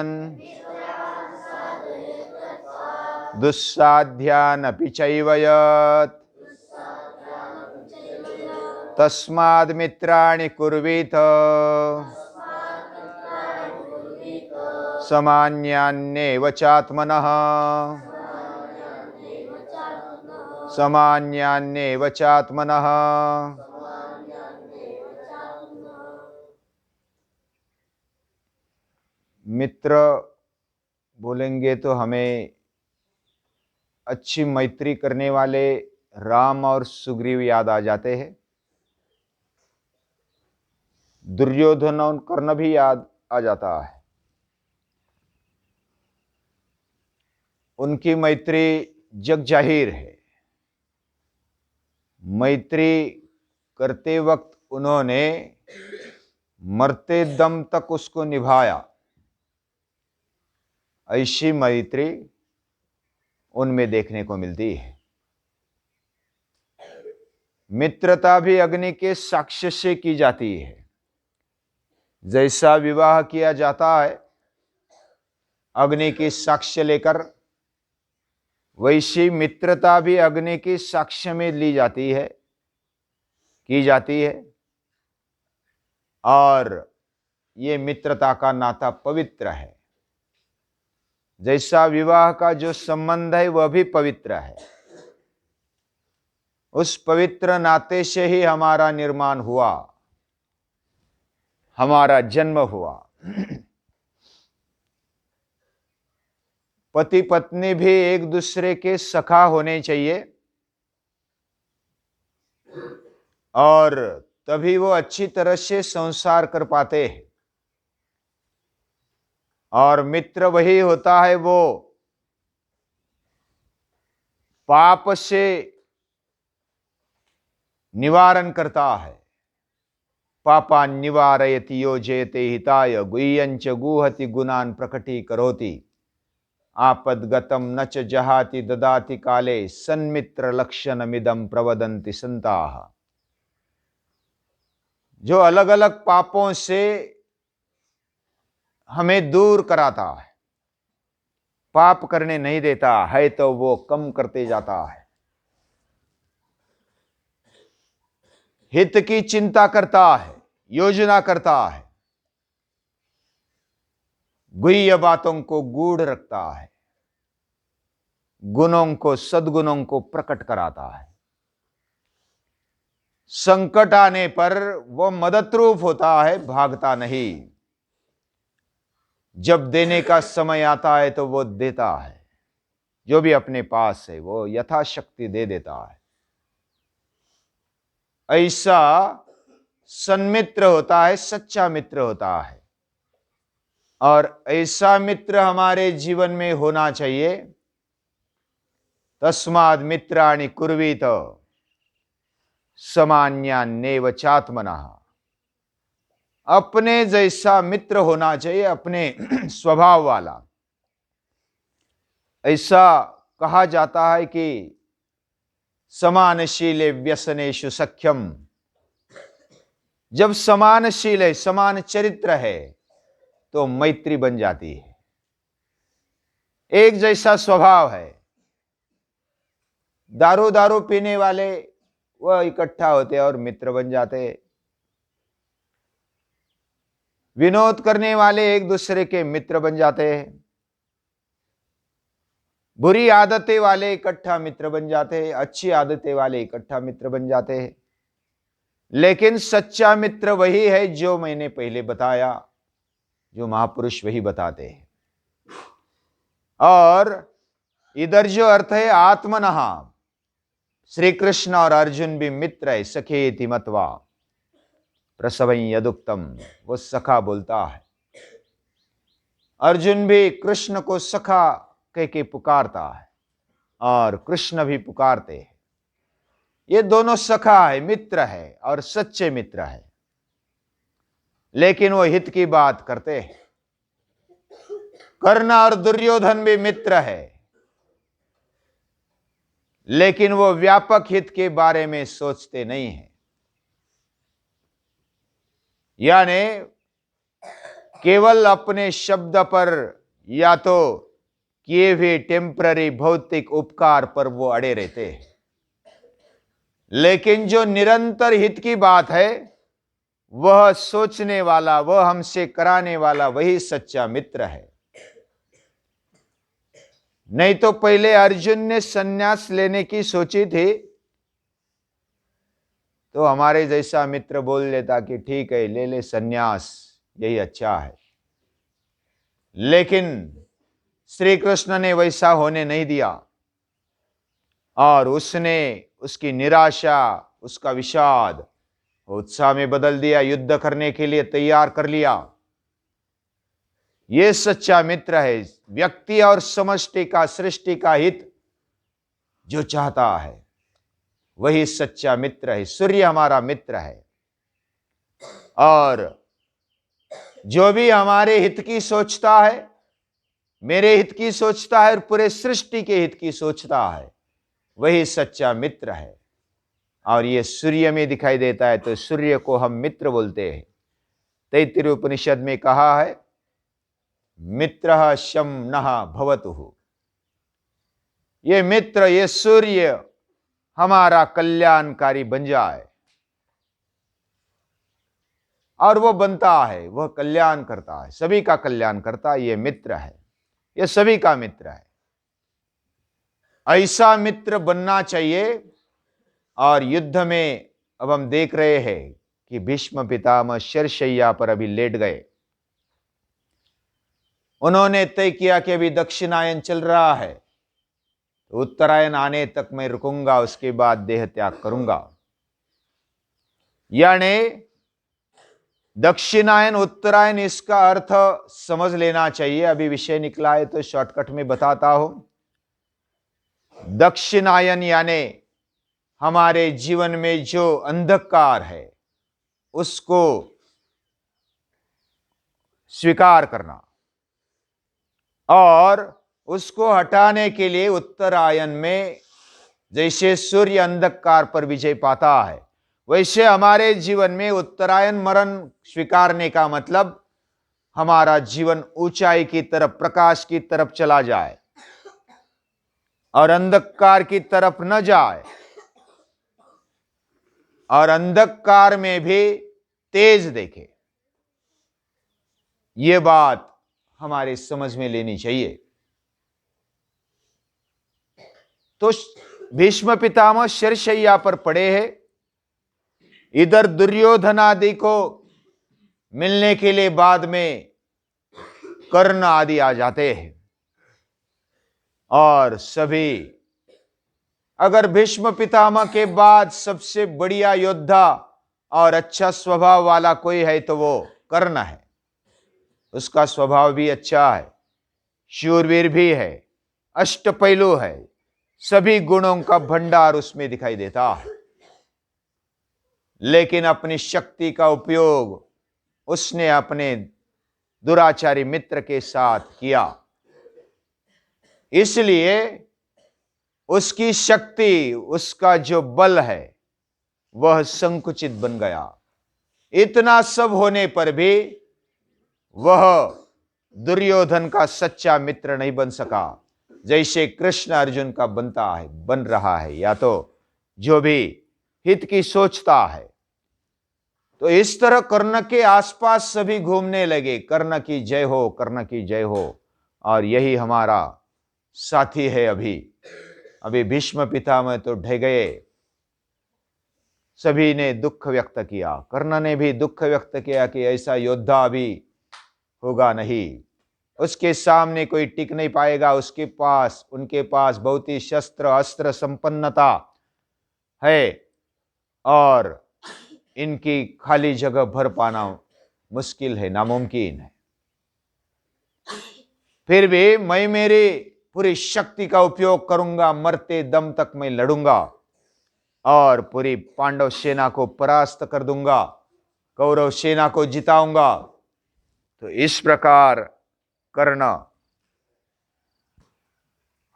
मित्रान् दुस्साध्यानपि चैव यत् तस्माद् मित्राणि कुर्वीत सामान्यान्येव चात्मनः सामान्यान्येव चात्मनः। मित्र बोलेंगे तो हमें अच्छी मैत्री करने वाले राम और सुग्रीव याद आ जाते हैं। दुर्योधन और कर्ण भी याद आ जाता है। उनकी मैत्री जग जाहिर है। मैत्री करते वक्त उन्होंने मरते दम तक उसको निभाया। ऐसी मैत्री उनमें देखने को मिलती है। मित्रता भी अग्नि के साक्ष्य से की जाती है। जैसा विवाह किया जाता है अग्नि की साक्ष्य लेकर, वैसी मित्रता भी अग्नि की साक्ष्य में ली जाती है, की जाती है। और ये मित्रता का नाता पवित्र है। जैसा विवाह का जो संबंध है वह भी पवित्र है। उस पवित्र नाते से ही हमारा निर्माण हुआ, हमारा जन्म हुआ। पति पत्नी भी एक दूसरे के सखा होने चाहिए और तभी वो अच्छी तरह से संसार कर पाते हैं। और मित्र वही होता है वो पाप से निवारण करता है। पापा निवारयति यो जयते हिताय गुह्यंच गुहति गुणान प्रकटी करोति आपदगतम न च जहाति ददाति काले सन्मित्र लक्षणमिदं प्रवदन्ति संताः। जो अलग अलग पापों से हमें दूर कराता है, पाप करने नहीं देता है तो वो कम करते जाता है। हित की चिंता करता है, योजना करता है, गुह्य बातों को गूढ़ रखता है, गुणों को सद्गुणों को प्रकट कराता है। संकट आने पर वो मददरूप होता है, भागता नहीं। जब देने का समय आता है तो वो देता है। जो भी अपने पास है वो यथाशक्ति दे देता है। ऐसा सन्मित्र होता है, सच्चा मित्र होता है। और ऐसा मित्र हमारे जीवन में होना चाहिए। तस्माद् मित्राणि कुर्वीत सामान्यान्येव चात्मनः। अपने जैसा मित्र होना चाहिए, अपने स्वभाव वाला। ऐसा कहा जाता है कि समानशीले व्यसनेषु सख्यम। जब समानशील है, समान चरित्र है तो मैत्री बन जाती है। एक जैसा स्वभाव है। दारू पीने वाले वह इकट्ठा होते और मित्र बन जाते। विनोद करने वाले एक दूसरे के मित्र बन जाते हैं। बुरी आदतें वाले इकट्ठा मित्र बन जाते हैं, अच्छी आदतें वाले इकट्ठा मित्र बन जाते हैं। लेकिन सच्चा मित्र वही है जो मैंने पहले बताया, जो महापुरुष वही बताते हैं। और इधर जो अर्थ है आत्मनः, श्री कृष्ण और अर्जुन भी मित्र है। सखेति मत्वा प्रसवं यदुक्तम, वो सखा बोलता है। अर्जुन भी कृष्ण को सखा कह के पुकारता है और कृष्ण भी पुकारते हैं। ये दोनों सखा है, मित्र है और सच्चे मित्र है। लेकिन वो हित की बात करते हैं। कर्ण और दुर्योधन भी मित्र है, लेकिन वो व्यापक हित के बारे में सोचते नहीं है। यानी केवल अपने शब्द पर या तो किए हुए टेम्पररी भौतिक उपकार पर वो अड़े रहते हैं, लेकिन जो निरंतर हित की बात है, वह सोचने वाला, वह हमसे कराने वाला, वही सच्चा मित्र है। नहीं तो पहले अर्जुन ने सन्यास लेने की सोची थी, तो हमारे जैसा मित्र बोल लेता कि ठीक है, ले ले सन्यास, यही अच्छा है। लेकिन श्री कृष्ण ने वैसा होने नहीं दिया, और उसने उसकी निराशा, उसका विषाद उत्साह में बदल दिया, युद्ध करने के लिए तैयार कर लिया। यह सच्चा मित्र है, व्यक्ति और समष्टि का, सृष्टि का हित जो चाहता है, वही सच्चा मित्र है। सूर्य हमारा मित्र है, और जो भी हमारे हित की सोचता है, मेरे हित की सोचता है और पूरे सृष्टि के हित की सोचता है, वही सच्चा मित्र है। और ये सूर्य में दिखाई देता है, तो सूर्य को हम मित्र बोलते हैं। तैत्तिरीय उपनिषद में कहा है, मित्रः शं नः भवतुः। ये मित्र, ये सूर्य हमारा कल्याणकारी बन जाए, और वो बनता है, वह कल्याण करता है, सभी का कल्याण करता है। ये मित्र है, ये सभी का मित्र है। ऐसा मित्र बनना चाहिए। और युद्ध में अब हम देख रहे हैं कि भीष्म पितामह शरशैया पर अभी लेट गए। उन्होंने तय किया कि अभी दक्षिणायन चल रहा है, तो उत्तरायण आने तक मैं रुकूंगा, उसके बाद देह त्याग करूंगा। यानी दक्षिणायन उत्तरायण, इसका अर्थ समझ लेना चाहिए। अभी विषय निकला है तो शॉर्टकट में बताता हूं। दक्षिणायन यानी हमारे जीवन में जो अंधकार है, उसको स्वीकार करना, और उसको हटाने के लिए उत्तरायण में जैसे सूर्य अंधकार पर विजय पाता है, वैसे हमारे जीवन में उत्तरायण मरण स्वीकारने का मतलब हमारा जीवन ऊंचाई की तरफ, प्रकाश की तरफ चला जाए और अंधकार की तरफ न जाए, और अंधकार में भी तेज देखे। यह बात हमारे समझ में लेनी चाहिए। तो भीष्म पितामह शरशैया पर पड़े हैं। इधर दुर्योधन आदि को मिलने के लिए बाद में कर्ण आदि आ जाते हैं, और सभी, अगर भीष्म पितामह के बाद सबसे बढ़िया योद्धा और अच्छा स्वभाव वाला कोई है तो वो कर्ण है। उसका स्वभाव भी अच्छा है, शूरवीर भी है, अष्टपैलू है, सभी गुणों का भंडार उसमें दिखाई देता है। लेकिन अपनी शक्ति का उपयोग उसने अपने दुराचारी मित्र के साथ किया, इसलिए उसकी शक्ति, उसका जो बल है, वह संकुचित बन गया। इतना सब होने पर भी वह दुर्योधन का सच्चा मित्र नहीं बन सका, जैसे कृष्ण अर्जुन का बनता है, बन रहा है, या तो जो भी हित की सोचता है। तो इस तरह कर्ण के आसपास सभी घूमने लगे, कर्ण की जय हो, कर्ण की जय हो। और यही हमारा साथी है। अभी भीष्म पितामह तो ढह गए, सभी ने दुख व्यक्त किया, कर्ण ने भी दुख व्यक्त किया कि ऐसा योद्धा अभी होगा नहीं, उसके सामने कोई टिक नहीं पाएगा। उनके पास बहुत ही शस्त्र अस्त्र संपन्नता है, और इनकी खाली जगह भर पाना मुश्किल है, नामुमकिन है। फिर भी मैं मेरी पूरी शक्ति का उपयोग करूंगा, मरते दम तक मैं लड़ूंगा और पूरी पांडव सेना को परास्त कर दूंगा, कौरव सेना को जिताऊंगा। तो इस प्रकार कर्ण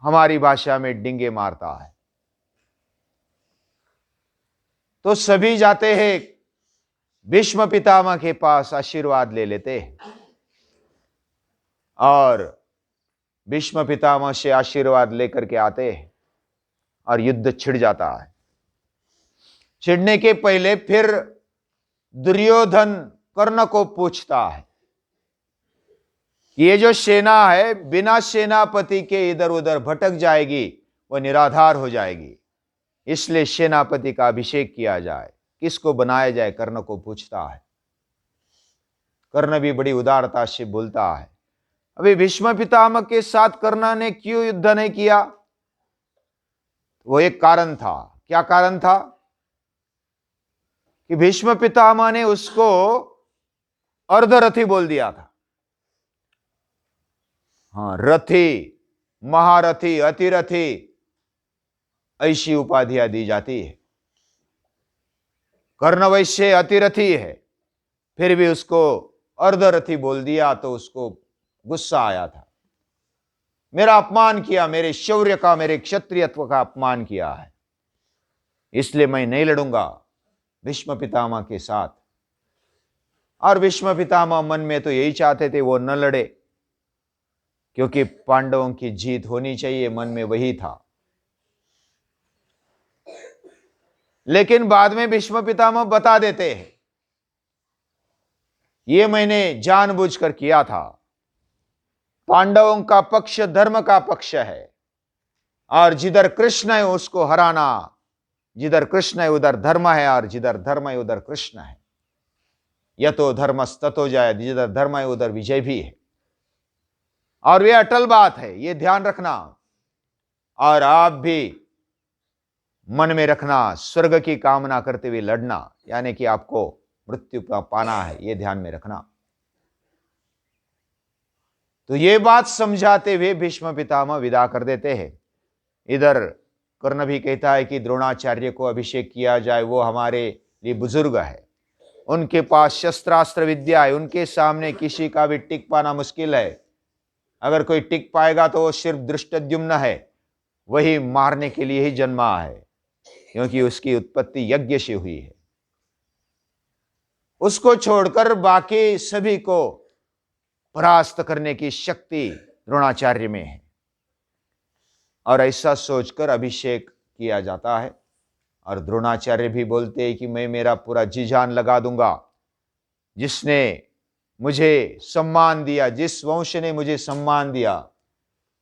हमारी भाषा में डिंगे मारता है। तो सभी जाते हैं भीष्म पितामह के पास, आशीर्वाद ले लेते हैं। और भीष्म पितामह से आशीर्वाद लेकर के आते हैं और युद्ध छिड़ जाता है। छिड़ने के पहले फिर दुर्योधन कर्ण को पूछता है, ये जो सेना है बिना सेनापति के इधर उधर भटक जाएगी, वह निराधार हो जाएगी, इसलिए सेनापति का अभिषेक किया जाए, किसको बनाया जाए? कर्ण को पूछता है। कर्ण भी बड़ी उदारता से बोलता है, अभी भीष्म पितामह के साथ कर्ण ने क्यों युद्ध नहीं किया? वो एक कारण था। क्या कारण था? कि भीष्म पितामह ने उसको अर्धरथी बोल दिया था। हाँ, रथी, महारथी, अतिरथी, ऐसी उपाधियां दी जाती है। कर्ण वैश्य अतिरथी है, फिर भी उसको अर्धरथी बोल दिया तो उसको गुस्सा आया था। मेरा अपमान किया, मेरे शौर्य का, मेरे क्षत्रियत्व का अपमान किया है, इसलिए मैं नहीं लड़ूंगा भीष्म पितामह के साथ। और भीष्म पितामह मन में तो यही चाहते थे वो न लड़े, क्योंकि पांडवों की जीत होनी चाहिए, मन में वही था। लेकिन बाद में भीष्म पितामह बता देते हैं, ये मैंने जानबूझकर किया था। पांडवों का पक्ष धर्म का पक्ष है, और जिधर कृष्ण है उसको हराना, जिधर कृष्ण है उधर धर्म है, और जिधर धर्म है उधर कृष्ण है। यतो धर्मस्ततो जयः, जिधर धर्म है उधर विजय भी है। और ये अटल बात है, ये ध्यान रखना, और आप भी मन में रखना, स्वर्ग की कामना करते हुए लड़ना, यानी कि आपको मृत्यु पाना है, ये ध्यान में रखना। तो ये बात समझाते हुए भीष्म पितामह विदा कर देते हैं। इधर कर्ण भी कहता है कि द्रोणाचार्य को अभिषेक किया जाए, वो हमारे लिए बुजुर्ग है, उनके पास शस्त्रास्त्र विद्या है, उनके सामने किसी का भी टिक पाना मुश्किल है। अगर कोई टिक पाएगा तो वो सिर्फ धृष्टद्युम्न है, वही मारने के लिए ही जन्मा है, क्योंकि उसकी उत्पत्ति यज्ञ से हुई है। उसको छोड़कर बाकी सभी को परास्त करने की शक्ति द्रोणाचार्य में है, और ऐसा सोचकर अभिषेक किया जाता है। और द्रोणाचार्य भी बोलते हैं कि मैं मेरा पूरा जी जान लगा दूंगा, जिसने मुझे सम्मान दिया, जिस वंश ने मुझे सम्मान दिया,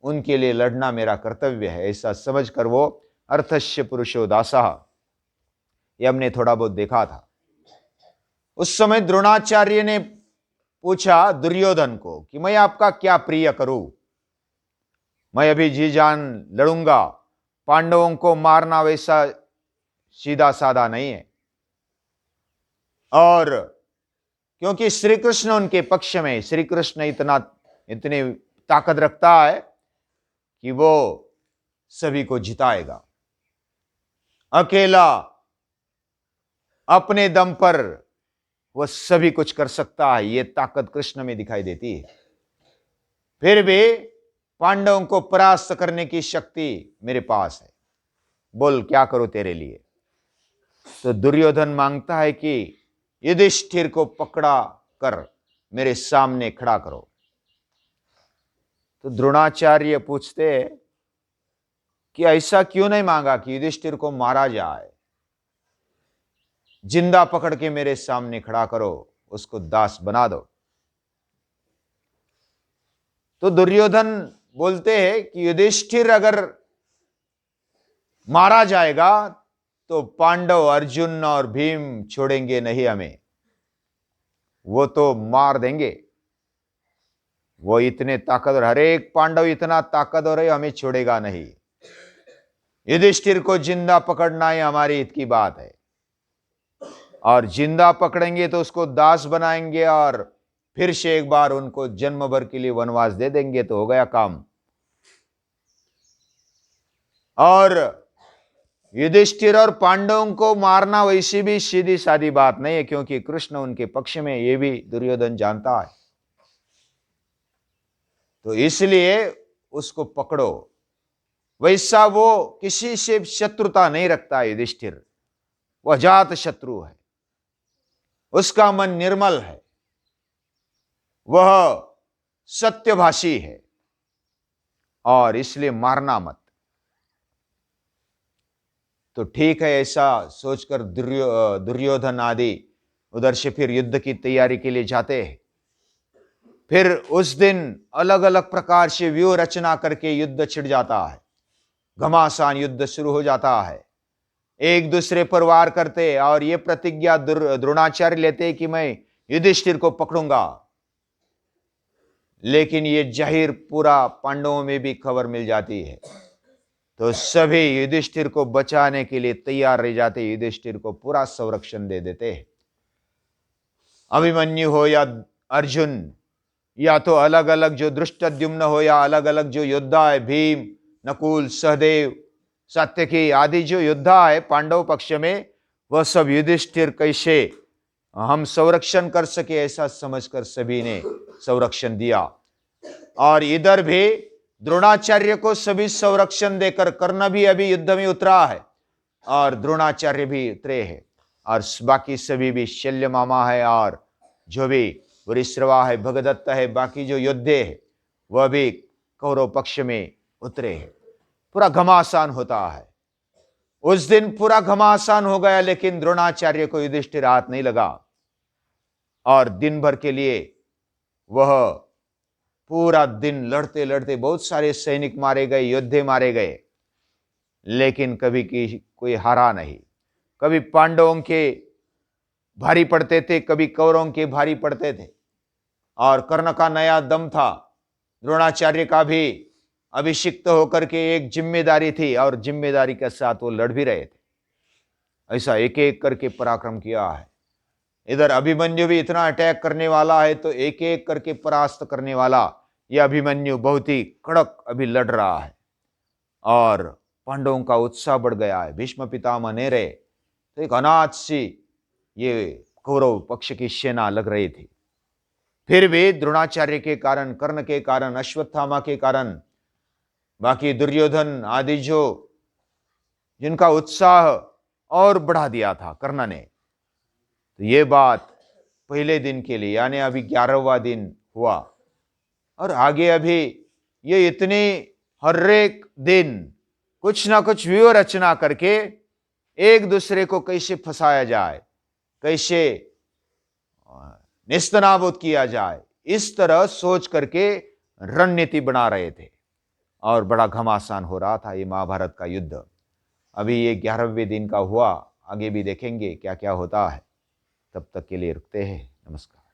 उनके लिए लड़ना मेरा कर्तव्य है, ऐसा समझकर वो अर्थस्य पुरुषो दासः, ये हमने थोड़ा बहुत देखा था। उस समय द्रोणाचार्य ने पूछा दुर्योधन को कि मैं आपका क्या प्रिय करूं? मैं अभी जी जान लड़ूंगा, पांडवों को मारना वैसा सीधा साधा नहीं है, और क्योंकि श्री कृष्ण उनके पक्ष में, श्री कृष्ण इतनी ताकत रखता है कि वो सभी को जिताएगा। अकेला अपने दम पर वह सभी कुछ कर सकता है, ये ताकत कृष्ण में दिखाई देती है। फिर भी पांडवों को परास्त करने की शक्ति मेरे पास है, बोल क्या करो तेरे लिए? तो दुर्योधन मांगता है कि युधिष्ठिर को पकड़ा कर मेरे सामने खड़ा करो। तो द्रोणाचार्य पूछते कि ऐसा क्यों नहीं मांगा कि युधिष्ठिर को मारा जाए? जिंदा पकड़ के मेरे सामने खड़ा करो, उसको दास बना दो। तो दुर्योधन बोलते हैं कि युधिष्ठिर अगर मारा जाएगा तो पांडव, अर्जुन और भीम छोड़ेंगे नहीं हमें, वो तो मार देंगे। वो इतने ताकतवर, हर एक पांडव इतना ताकतवर है, हमें छोड़ेगा नहीं। युधिष्ठिर को जिंदा पकड़ना ही हमारी हित की बात है, और जिंदा पकड़ेंगे तो उसको दास बनाएंगे, और फिर से एक बार उनको जन्म भर के लिए वनवास दे देंगे, तो हो गया काम। और युधिष्ठिर और पांडवों को मारना वैसी भी सीधी सादी बात नहीं है, क्योंकि कृष्ण उनके पक्ष में, ये भी दुर्योधन जानता है। तो इसलिए उसको पकड़ो। वैसा वो किसी से शत्रुता नहीं रखता है युधिष्ठिर, वह अजात शत्रु है, उसका मन निर्मल है, वह सत्यभाषी है और इसलिए मारना मत। तो ठीक है, ऐसा सोचकर दुर्योधन आदि उधर से फिर युद्ध की तैयारी के लिए जाते हैं। फिर उस दिन अलग अलग प्रकार से व्यूह रचना करके युद्ध छिड़ जाता है, घमासान युद्ध शुरू हो जाता है। एक दूसरे पर वार करते और ये प्रतिज्ञा द्रोणाचार्य लेते कि मैं युधिष्ठिर को पकड़ूंगा। लेकिन ये जाहिर पूरा पांडवों में भी खबर मिल जाती है, तो सभी युधिष्ठिर को बचाने के लिए तैयार रह जाते, युधिष्ठिर को पूरा संरक्षण दे देते हैं। अभिमन्यु हो या अर्जुन, या तो अलग अलग जो धृष्टद्युम्न हो या अलग अलग जो योद्धा है, भीम, नकुल, सहदेव, सात्यकी आदि जो योद्धा है पांडव पक्ष में, वह सब युधिष्ठिर कैसे हम संरक्षण कर सके ऐसा समझकर सभी ने संरक्षण दिया। और इधर भी द्रोणाचार्य को सभी संरक्षण देकर, कर्ण भी अभी युद्ध में उतरा है और द्रोणाचार्य भी उतरे हैं, और बाकी सभी भी, शल्य मामा है और जो भी वरिश्रवा है, भगदत्त है, बाकी जो योद्धे है वह भी कौरव पक्ष में उतरे हैं। पूरा घमासान होता है। उस दिन पूरा घमासान हो गया, लेकिन द्रोणाचार्य को युधिष्ठिर हाथ नहीं लगा और दिन भर के लिए वह पूरा दिन लड़ते लड़ते बहुत सारे सैनिक मारे गए, योद्धे मारे गए, लेकिन कभी कोई हारा नहीं। कभी पांडवों के भारी पड़ते थे, कभी कौरवों के भारी पड़ते थे। और कर्ण का नया दम था, द्रोणाचार्य का भी अभिषिक्त होकर के एक जिम्मेदारी थी और जिम्मेदारी के साथ वो लड़ भी रहे थे। ऐसा एक एक करके पराक्रम किया है। इधर अभिमन्यु भी इतना अटैक करने वाला है, तो एक एक करके परास्त करने वाला यह अभिमन्यु बहुत ही कड़क अभी लड़ रहा है और पांडवों का उत्साह बढ़ गया है। भीष्म पितामह ने रहे तो एक अनाथ सी ये कौरव पक्ष की सेना लग रही थी। फिर भी द्रोणाचार्य के कारण, कर्ण के कारण, अश्वत्थामा के कारण, बाकी दुर्योधन आदि जो जिनका उत्साह और बढ़ा दिया था कर्ण ने, तो ये बात पहले दिन के लिए यानी अभी 11वां दिन हुआ और आगे अभी ये इतनी हर एक दिन कुछ ना कुछ व्यूह रचना करके एक दूसरे को कैसे फंसाया जाए, कैसे निस्तनाबूद किया जाए, इस तरह सोच करके रणनीति बना रहे थे और बड़ा घमासान हो रहा था ये महाभारत का युद्ध। अभी ये 11वें दिन का हुआ, आगे भी देखेंगे क्या क्या होता है। तब तक के लिए रुकते हैं। नमस्कार।